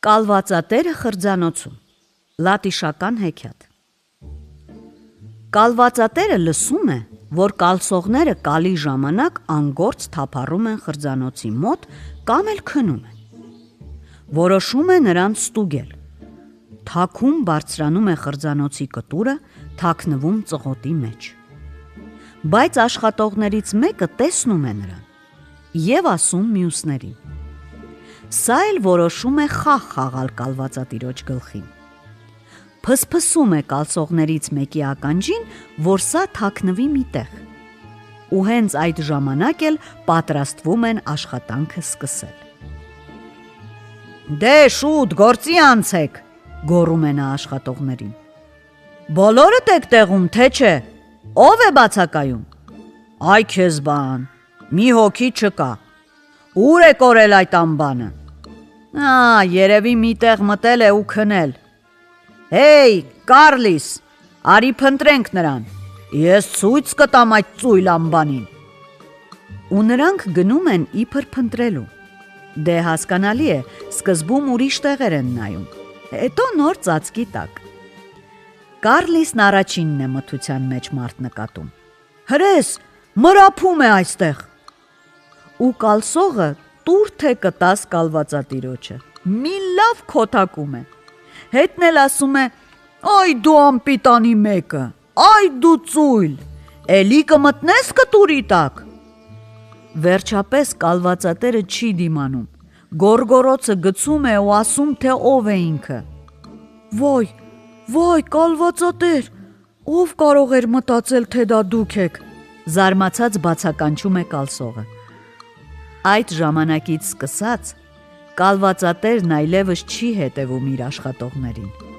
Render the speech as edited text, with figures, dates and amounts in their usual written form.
Կալվածատերը խրձանոցում, լատիշական հեքիաթ։ Կալվածատերը լսում է, որ կալսողները կալի ժամանակ անգործ թափառում են խրձանոցի մոտ կամ էլ քնում են։ Որոշում է նրանց ստուգել։ Թաքուն բարձրանում է խրձանոցի կտուրը, թաքնվում ծղոտի մեջ։ Բայց աշխատողներից մեկը տեսնում է նրան և ասում մյուսներին։ Սա էլ որոշում է խաղ խաղալ կալվածատիրոջ գլխին։ Փսփսում է կալսողներից մեկի ականջին, որ սա թաքնվի մի տեղ։ Ու հենց այդ ժամանակ էլ պատրաստվում են աշխատանքը սկսել։ Դե շուտ գործի անցեք, գոռում է նա աշխատողներին։ Բոլորդ եք տեղում, թե չէ, ով է բացակայում։ Այ քեզ բան, մի հոգի չկա։ Ուր է կորել այդ անբանը։ Երևի մի տեղ մտել է ու քնել։ Հեյ, Կարլիս, արի փնտրենք նրան, ես ցույց կտամ այդ ծույլ անբանին։ Ու նրանք գնում են իբր փնտրելու։ Դե հասկանալի է, սկզբում ուրիշ տեղեր են նայում, հետո նոր ծածկի տակ։ Կարլիսն առաջինն է մթության մեջ մարդ նկատում։ Հրես, մրափում է այստեղ։ Ու կալսողը տուր թե կտաս կալվածատիրոջը, մի լավ քոթակում է, հետն էլ ասում է. Այ դու անպիտանի մեկը, այ դու ծույլ, էլի կմտնես կտուրի տակ։ Վերջապես կալվածատերը չի դիմանում, գոռգոռոցը գցում է ու ասում, թե ով է ինքը։ Վայ, կալվածատեր, ով կարող էր մտածել, թե դա դուք եք, զարմացած բացականչում է կալսողը։ Այդ ժամանակից սկսած կալվածատերն այլևս չի հետևում իր աշխատողներին։